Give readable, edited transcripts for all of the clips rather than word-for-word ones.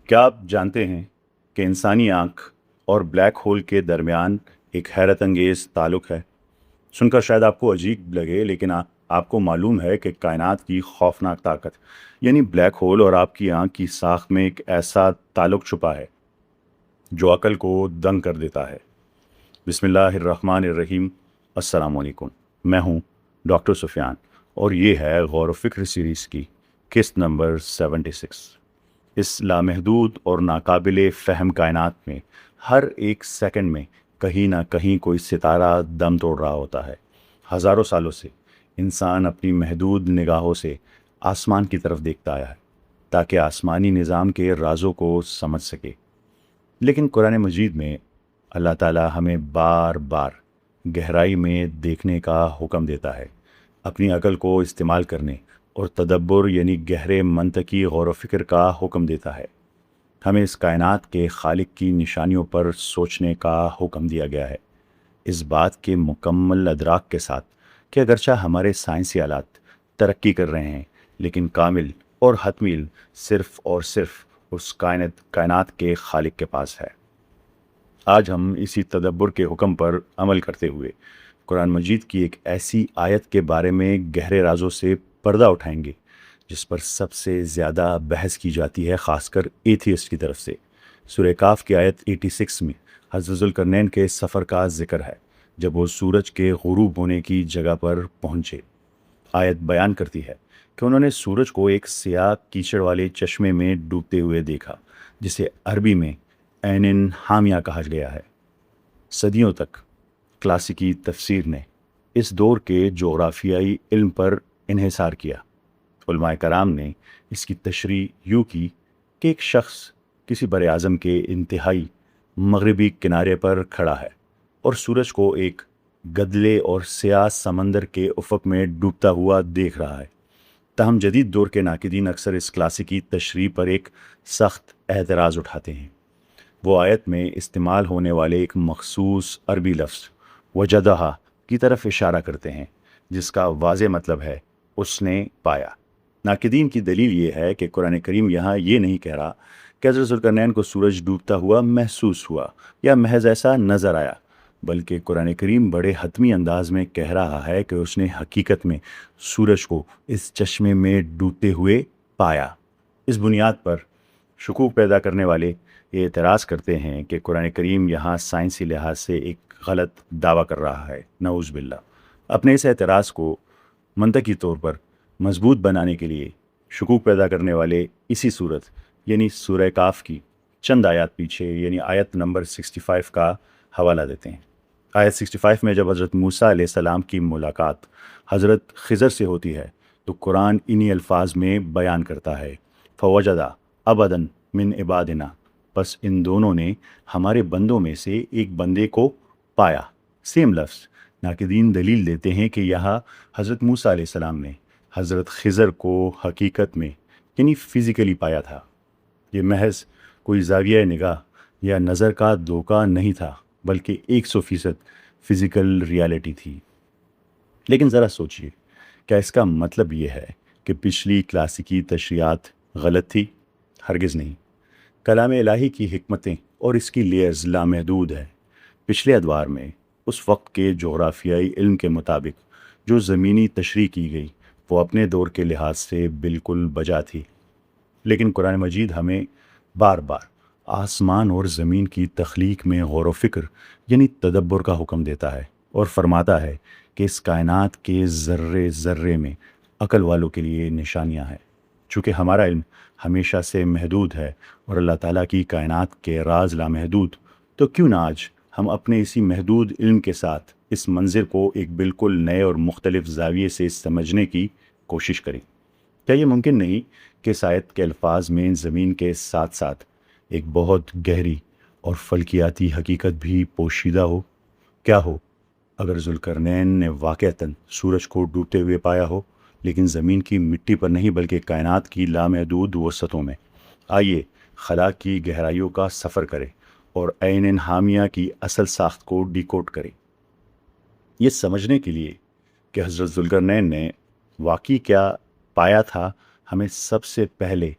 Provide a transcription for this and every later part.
کیا آپ جانتے ہیں کہ انسانی آنکھ اور بلیک ہول کے درمیان ایک حیرت انگیز تعلق ہے؟ سن کر شاید آپ کو عجیب لگے، لیکن آپ کو معلوم ہے کہ کائنات کی خوفناک طاقت یعنی بلیک ہول اور آپ کی آنکھ کی ساخت میں ایک ایسا تعلق چھپا ہے جو عقل کو دنگ کر دیتا ہے۔ بسم اللہ الرحمن الرحیم۔ السلام علیکم، میں ہوں ڈاکٹر سفیان، اور یہ ہے غور و فکر سیریز کی قسط نمبر 76۔ اس لامحدود اور ناقابل فہم کائنات میں ہر ایک سیکنڈ میں کہیں نہ کہیں کوئی ستارہ دم توڑ رہا ہوتا ہے۔ ہزاروں سالوں سے انسان اپنی محدود نگاہوں سے آسمان کی طرف دیکھتا آیا ہے تاکہ آسمانی نظام کے رازوں کو سمجھ سکے، لیکن قرآن مجید میں اللہ تعالیٰ ہمیں بار بار گہرائی میں دیکھنے کا حکم دیتا ہے، اپنی عقل کو استعمال کرنے اور تدبر یعنی گہرے منطقی غور و فکر کا حکم دیتا ہے۔ ہمیں اس کائنات کے خالق کی نشانیوں پر سوچنے کا حکم دیا گیا ہے، اس بات کے مکمل ادراک کے ساتھ کہ اگرچہ ہمارے سائنسی آلات ترقی کر رہے ہیں، لیکن کامل اور حتمی علم صرف اور صرف اس کائنات کے خالق کے پاس ہے۔ آج ہم اسی تدبر کے حکم پر عمل کرتے ہوئے قرآن مجید کی ایک ایسی آیت کے بارے میں گہرے رازوں سے پردہ اٹھائیں گے جس پر سب سے زیادہ بحث کی جاتی ہے، خاص کر ایتھیسٹ کی طرف سے۔ سورہ کاف کی آیت 86 میں حضرت ذوالقرنین کے سفر کا ذکر ہے جب وہ سورج کے غروب ہونے کی جگہ پر پہنچے۔ آیت بیان کرتی ہے کہ انہوں نے سورج کو ایک سیاہ کیچڑ والے چشمے میں ڈوبتے ہوئے دیکھا، جسے عربی میں عین حامیہ کہا گیا ہے۔ صدیوں تک کلاسیکی تفسیر نے اس دور کے جغرافیائی علم پر انحصار کیا۔ علماء کرام نے اس کی تشریح یوں کی کہ ایک شخص کسی بر اعظم کے انتہائی مغربی کنارے پر کھڑا ہے اور سورج کو ایک گدلے اور سیاہ سمندر کے افق میں ڈوبتا ہوا دیکھ رہا ہے۔ تاہم جدید دور کے ناقدین اکثر اس کلاسیکی تشریح پر ایک سخت اعتراض اٹھاتے ہیں۔ وہ آیت میں استعمال ہونے والے ایک مخصوص عربی لفظ وجدہا کی طرف اشارہ کرتے ہیں، جس کا واضح مطلب ہے اس نے پایا۔ ناقدین کی دلیل یہ ہے کہ قرآن کریم یہاں یہ نہیں کہہ رہا کہ حضرت ذوالقرنین کو سورج ڈوبتا ہوا محسوس ہوا یا محض ایسا نظر آیا، بلکہ قرآن کریم بڑے حتمی انداز میں کہہ رہا ہے کہ اس نے حقیقت میں سورج کو اس چشمے میں ڈوبتے ہوئے پایا۔ اس بنیاد پر شکوک پیدا کرنے والے یہ اعتراض کرتے ہیں کہ قرآن کریم یہاں سائنسی لحاظ سے ایک غلط دعویٰ کر رہا ہے، نعوذ باللہ۔ اپنے اس اعتراض کو منطقی طور پر مضبوط بنانے کے لیے شکوک پیدا کرنے والے اسی صورت یعنی سورہ کاف کی چند آیات پیچھے یعنی آیت نمبر 65 کا حوالہ دیتے ہیں۔ آیت 65 میں جب حضرت موسیٰ علیہ السلام کی ملاقات حضرت خضر سے ہوتی ہے تو قرآن انہی الفاظ میں بیان کرتا ہے، فوجدا عبدا من عبادنا، پس ان دونوں نے ہمارے بندوں میں سے ایک بندے کو پایا۔ سیم لفظ ناقدین دلیل دیتے ہیں کہ یہاں حضرت موسیٰ علیہ السلام نے حضرت خضر کو حقیقت میں یعنی فزیکلی پایا تھا۔ یہ محض کوئی زاویہ نگاہ یا نظر کا دھوکہ نہیں تھا، بلکہ 100% فزیکل ریالٹی تھی۔ لیکن ذرا سوچئے، کیا اس کا مطلب یہ ہے کہ پچھلی کلاسیکی تشریحات غلط تھی؟ ہرگز نہیں۔ کلام الہی کی حکمتیں اور اس کی لیئرز لامحدود ہے۔ پچھلے ادوار میں اس وقت کے جغرافیائی علم کے مطابق جو زمینی تشریح کی گئی وہ اپنے دور کے لحاظ سے بالکل بجا تھی، لیکن قرآن مجید ہمیں بار بار آسمان اور زمین کی تخلیق میں غور و فکر یعنی تدبر کا حکم دیتا ہے اور فرماتا ہے کہ اس کائنات کے ذرے ذرے میں عقل والوں کے لیے نشانیاں ہیں۔ چونکہ ہمارا علم ہمیشہ سے محدود ہے اور اللہ تعالیٰ کی کائنات کے راز لامحدود، تو کیوں نہ آج ہم اپنے اسی محدود علم کے ساتھ اس منظر کو ایک بالکل نئے اور مختلف زاویے سے سمجھنے کی کوشش کریں۔ کیا یہ ممکن نہیں کہ اس آیت کے الفاظ میں زمین کے ساتھ ساتھ ایک بہت گہری اور فلکیاتی حقیقت بھی پوشیدہ ہو؟ کیا ہو اگر ذوالقرنین نے واقعتاً سورج کو ڈوبتے ہوئے پایا ہو، لیکن زمین کی مٹی پر نہیں بلکہ کائنات کی لامحدود وسعتوں میں؟ آئیے خلا کی گہرائیوں کا سفر کریں اور عین حامیہ کی اصل ساخت کو ڈیکوڈ کریں۔ یہ سمجھنے کے لیے کہ حضرت ذوالقرنین نے واقعی کیا پایا تھا، ہمیں سب سے پہلے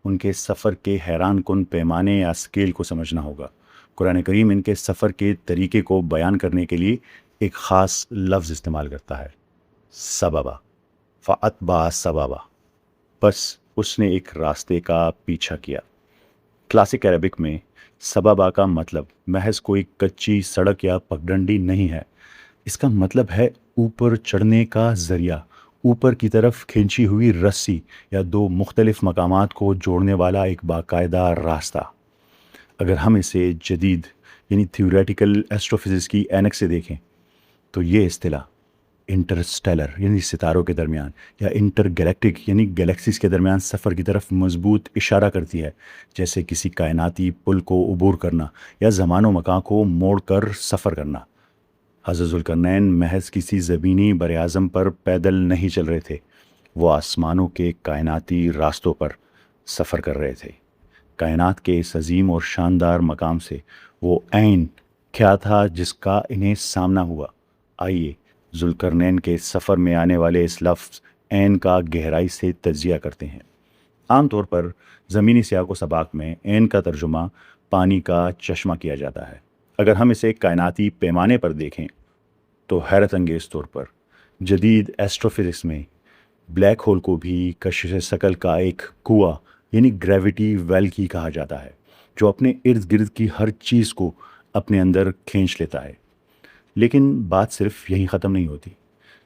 ان کے سفر کے حیران کن پیمانے یا اسکیل کو سمجھنا ہوگا۔ قرآن کریم ان کے سفر کے طریقے کو بیان کرنے کے لیے ایک خاص لفظ استعمال کرتا ہے، سببا، فَأَتْبَعَ سَبَبًا، بس اس نے ایک راستے کا پیچھا کیا۔ کلاسک عربک میں سببا کا مطلب محض کوئی کچی سڑک یا پگڈنڈی نہیں ہے، اس کا مطلب ہے اوپر چڑھنے کا ذریعہ، اوپر کی طرف کھینچی ہوئی رسی یا دو مختلف مقامات کو جوڑنے والا ایک باقاعدہ راستہ۔ اگر ہم اسے جدید یعنی تھیوریٹیکل ایسٹرو فزکس کی اینک سے دیکھیں تو یہ اصطلاح انٹرسٹیلر یعنی ستاروں کے درمیان یا انٹر گلیکٹک یعنی گلیکسیز کے درمیان سفر کی طرف مضبوط اشارہ کرتی ہے، جیسے کسی کائناتی پل کو عبور کرنا یا زمان و مکان کو موڑ کر سفر کرنا۔ حضرت ذوالقرنین محض کسی زمینی براعظم پر پیدل نہیں چل رہے تھے، وہ آسمانوں کے کائناتی راستوں پر سفر کر رہے تھے۔ کائنات کے اس عظیم اور شاندار مقام سے وہ عین کیا تھا جس کا انہیں سامنا ہوا؟ آئیے ذوالقرنین کے سفر میں آنے والے اس لفظ عین کا گہرائی سے تجزیہ کرتے ہیں۔ عام طور پر زمینی سیاق و سباق میں عین کا ترجمہ پانی کا چشمہ کیا جاتا ہے۔ اگر ہم اسے کائناتی پیمانے پر دیکھیں تو حیرت انگیز طور پر جدید ایسٹرو فزکس میں بلیک ہول کو بھی کشش ثقل کا ایک کنواں یعنی گریوٹی ویل کی کہا جاتا ہے، جو اپنے ارد گرد کی ہر چیز کو اپنے اندر کھینچ لیتا ہے۔ لیکن بات صرف یہیں ختم نہیں ہوتی۔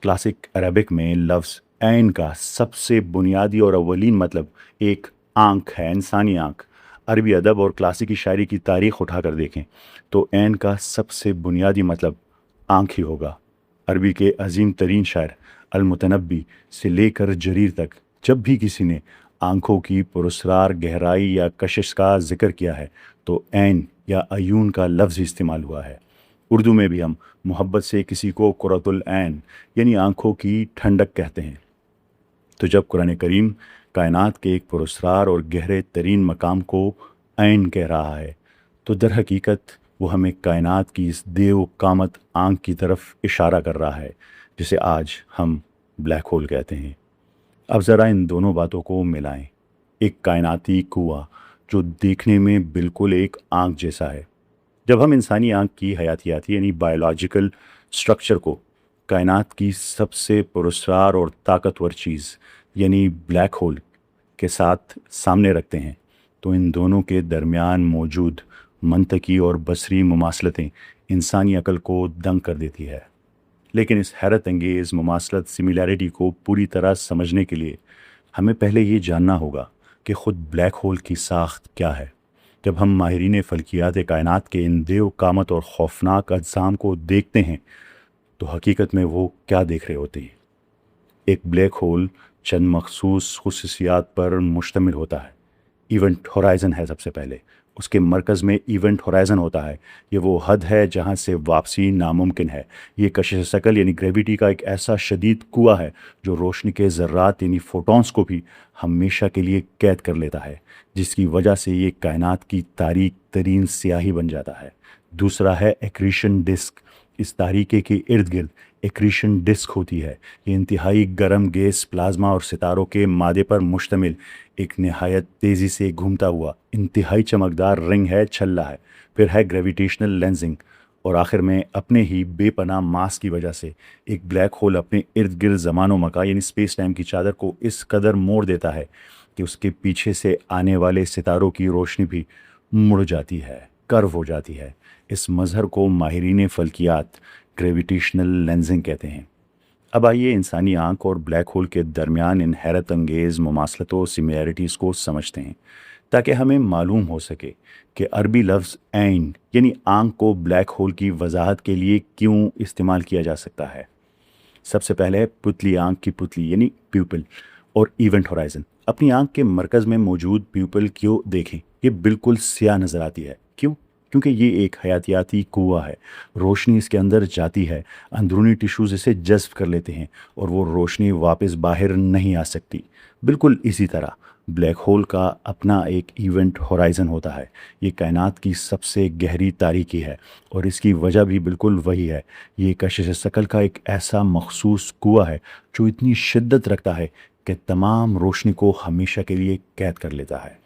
کلاسک عربک میں لفظ عین کا سب سے بنیادی اور اولین مطلب ایک آنکھ ہے، انسانی آنکھ۔ عربی ادب اور کلاسیکی شاعری کی تاریخ اٹھا کر دیکھیں تو عین کا سب سے بنیادی مطلب آنکھ ہی ہوگا۔ عربی کے عظیم ترین شاعر المتنبی سے لے کر جریر تک جب بھی کسی نے آنکھوں کی پراسرار گہرائی یا کشش کا ذکر کیا ہے تو عین یا عیون کا لفظ ہی استعمال ہوا ہے۔ اردو میں بھی ہم محبت سے کسی کو قرۃ العین یعنی آنکھوں کی ٹھنڈک کہتے ہیں۔ تو جب قرآن کریم کائنات کے ایک پراسرار اور گہرے ترین مقام کو عین کہہ رہا ہے تو در حقیقت وہ ہمیں کائنات کی اس دیو قامت آنکھ کی طرف اشارہ کر رہا ہے، جسے آج ہم بلیک ہول کہتے ہیں۔ اب ذرا ان دونوں باتوں کو ملائیں۔ ایک کائناتی کنواں جو دیکھنے میں بالکل ایک آنکھ جیسا ہے۔ جب ہم انسانی آنکھ کی حیاتیاتی یعنی بائیولوجیکل سٹرکچر کو کائنات کی سب سے پراسرار اور طاقتور چیز یعنی بلیک ہول کے ساتھ سامنے رکھتے ہیں تو ان دونوں کے درمیان موجود منطقی اور بصری مماثلتیں انسانی عقل کو دنگ کر دیتی ہے۔ لیکن اس حیرت انگیز مماثلت سملیرٹی کو پوری طرح سمجھنے کے لیے ہمیں پہلے یہ جاننا ہوگا کہ خود بلیک ہول کی ساخت کیا ہے۔ جب ہم ماہرین فلکیات کائنات کے ان دیو قامت اور خوفناک اجسام کو دیکھتے ہیں تو حقیقت میں وہ کیا دیکھ رہے ہوتے ہیں؟ ایک بلیک ہول چند مخصوص خصوصیات پر مشتمل ہوتا ہے۔ ایونٹ ہورائزن ہے سب سے پہلے، اس کے مرکز میں ایونٹ ہورائزن ہوتا ہے۔ یہ وہ حد ہے جہاں سے واپسی ناممکن ہے۔ یہ کشش ثقل یعنی گریویٹی کا ایک ایسا شدید کنواں ہے جو روشنی کے ذرات یعنی فوٹونز کو بھی ہمیشہ کے لیے قید کر لیتا ہے، جس کی وجہ سے یہ کائنات کی تاریک ترین سیاہی بن جاتا ہے۔ دوسرا ہے ایکریشن ڈسک۔ اس تاریکے کے ارد گرد ایکریشن ڈسک ہوتی ہے۔ یہ انتہائی گرم گیس پلازما اور ستاروں کے مادے پر مشتمل ایک نہایت تیزی سے گھومتا ہوا انتہائی چمکدار رنگ ہے، چھلا ہے۔ پھر ہے گریویٹیشنل لینزنگ، اور آخر میں اپنے ہی بے پناہ ماس کی وجہ سے ایک بلیک ہول اپنے ارد گرد زمان و مکان یعنی اسپیس ٹائم کی چادر کو اس قدر موڑ دیتا ہے کہ اس کے پیچھے سے آنے والے ستاروں کی روشنی بھی مڑ جاتی ہے، کرو ہو جاتی ہے۔ اس مظہر کو ماہرین فلکیات گریویٹیشنل لینزنگ کہتے ہیں۔ اب آئیے انسانی آنکھ اور بلیک ہول کے درمیان ان حیرت انگیز مماثلتوں سملیرٹیز کو سمجھتے ہیں تاکہ ہمیں معلوم ہو سکے کہ عربی لفظ عین یعنی آنکھ کو بلیک ہول کی وضاحت کے لیے کیوں استعمال کیا جا سکتا ہے۔ سب سے پہلے پتلی آنکھ کی پتلی یعنی پیوپل اور ایونٹ ہورائزن۔ اپنی آنکھ کے مرکز میں موجود پیوپل کو دیکھیں، یہ بالکل سیاہ نظر آتی ہے۔ کیوں؟ کیونکہ یہ ایک حیاتیاتی کنواں ہے۔ روشنی اس کے اندر جاتی ہے، اندرونی ٹیشوز اسے جذب کر لیتے ہیں اور وہ روشنی واپس باہر نہیں آ سکتی۔ بالکل اسی طرح بلیک ہول کا اپنا ایک ایونٹ ہورائزن ہوتا ہے۔ یہ کائنات کی سب سے گہری تاریکی ہے اور اس کی وجہ بھی بالکل وہی ہے۔ یہ کشش ثقل کا ایک ایسا مخصوص کنواں ہے جو اتنی شدت رکھتا ہے کہ تمام روشنی کو ہمیشہ کے لیے قید کر لیتا ہے۔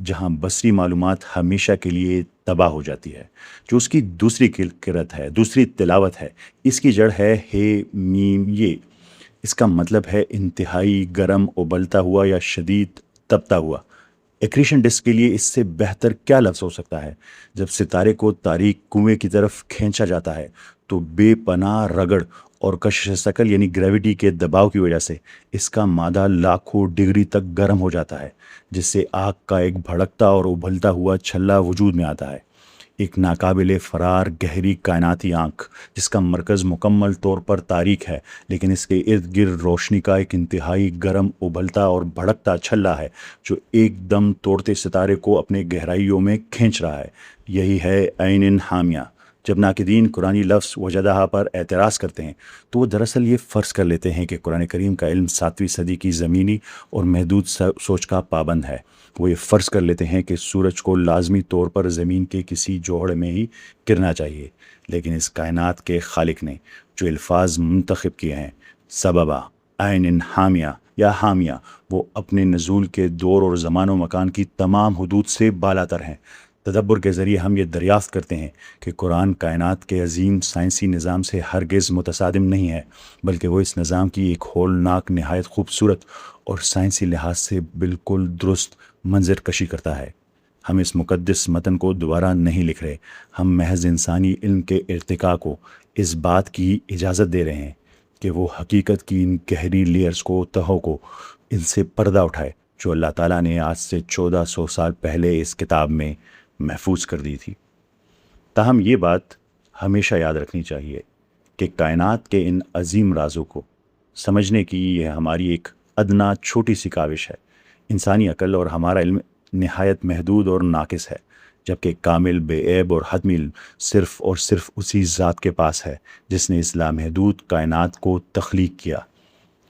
جہاں بصری معلومات ہمیشہ کے لیے تباہ ہو جاتی ہے۔ جو اس کی دوسری قرت ہے، دوسری تلاوت ہے، اس کی جڑ ہے ہے میم یہ۔ اس کا مطلب ہے انتہائی گرم ابلتا ہوا یا شدید تپتا ہوا۔ ایکریشن ڈسک کے لیے اس سے بہتر کیا لفظ ہو سکتا ہے؟ جب ستارے کو تاریک کنویں کی طرف کھینچا جاتا ہے تو بے پناہ رگڑ اور کشش ثقل یعنی گریوٹی کے دباؤ کی وجہ سے اس کا مادہ لاکھوں ڈگری تک گرم ہو جاتا ہے، جس سے آگ کا ایک بھڑکتا اور ابلتا ہوا چھلا وجود میں آتا ہے۔ ایک ناقابل فرار گہری کائناتی آنکھ جس کا مرکز مکمل طور پر تاریک ہے، لیکن اس کے ارد گرد روشنی کا ایک انتہائی گرم ابلتا اور بھڑکتا چھلا ہے جو ایک دم توڑتے ستارے کو اپنے گہرائیوں میں کھینچ رہا ہے۔ یہی ہے عین حامیہ۔ جب ناقدین قرآنی لفظ وجدہ پر اعتراض کرتے ہیں تو وہ دراصل یہ فرض کر لیتے ہیں کہ قرآن کریم کا علم 7ویں صدی کی زمینی اور محدود سوچ کا پابند ہے۔ وہ یہ فرض کر لیتے ہیں کہ سورج کو لازمی طور پر زمین کے کسی جوہر میں ہی گرنا چاہیے، لیکن اس کائنات کے خالق نے جو الفاظ منتخب کیے ہیں، سببہ، عین حامیہ یا حامیہ، وہ اپنے نزول کے دور اور زمان و مکان کی تمام حدود سے بالاتر ہیں۔ تدبر کے ذریعے ہم یہ دریافت کرتے ہیں کہ قرآن کائنات کے عظیم سائنسی نظام سے ہرگز متصادم نہیں ہے، بلکہ وہ اس نظام کی ایک ہولناک نہایت خوبصورت اور سائنسی لحاظ سے بالکل درست منظر کشی کرتا ہے۔ ہم اس مقدس متن کو دوبارہ نہیں لکھ رہے، ہم محض انسانی علم کے ارتقاء کو اس بات کی اجازت دے رہے ہیں کہ وہ حقیقت کی ان گہری لیئرز کو، تہوں کو، ان سے پردہ اٹھائے جو اللہ تعالیٰ نے آج سے 1400 سال پہلے اس کتاب میں محفوظ کر دی تھی۔ تاہم یہ بات ہمیشہ یاد رکھنی چاہیے کہ کائنات کے ان عظیم رازوں کو سمجھنے کی یہ ہماری ایک ادنا چھوٹی سی کاوش ہے۔ انسانی عقل اور ہمارا علم نہایت محدود اور ناقص ہے، جبکہ کامل، بے عیب اور حتمی علم صرف اور صرف اسی ذات کے پاس ہے جس نے اس لامحدود کائنات کو تخلیق کیا۔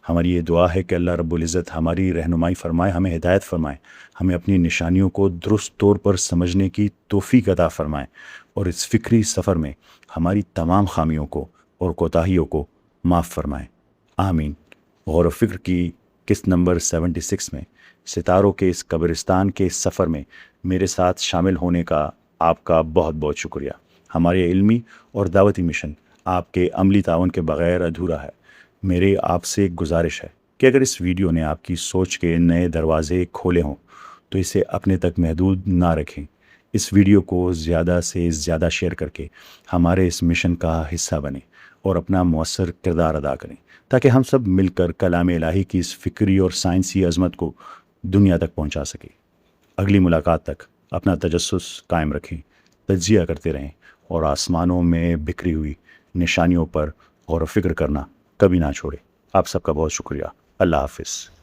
ہماری یہ دعا ہے کہ اللہ رب العزت ہماری رہنمائی فرمائے، ہمیں ہدایت فرمائے، ہمیں اپنی نشانیوں کو درست طور پر سمجھنے کی توفیق عطا فرمائے، اور اس فکری سفر میں ہماری تمام خامیوں کو اور کوتاہیوں کو معاف فرمائے۔ آمین۔ غور و فکر کی قسط نمبر 76 میں ستاروں کے اس قبرستان کے سفر میں میرے ساتھ شامل ہونے کا آپ کا بہت بہت شکریہ۔ ہمارے علمی اور دعوتی مشن آپ کے عملی تعاون کے بغیر ادھورا ہے۔ میرے آپ سے ایک گزارش ہے کہ اگر اس ویڈیو نے آپ کی سوچ کے نئے دروازے کھولے ہوں تو اسے اپنے تک محدود نہ رکھیں۔ اس ویڈیو کو زیادہ سے زیادہ شیئر کر کے ہمارے اس مشن کا حصہ بنیں اور اپنا مؤثر کردار ادا کریں، تاکہ ہم سب مل کر کلام الہی کی اس فکری اور سائنسی عظمت کو دنیا تک پہنچا سکیں۔ اگلی ملاقات تک اپنا تجسس قائم رکھیں، تجزیہ کرتے رہیں، اور آسمانوں میں بکھری ہوئی نشانیوں پر غور و فکر کرنا کبھی نہ چھوڑیں۔ آپ سب کا بہت شکریہ۔ اللہ حافظ۔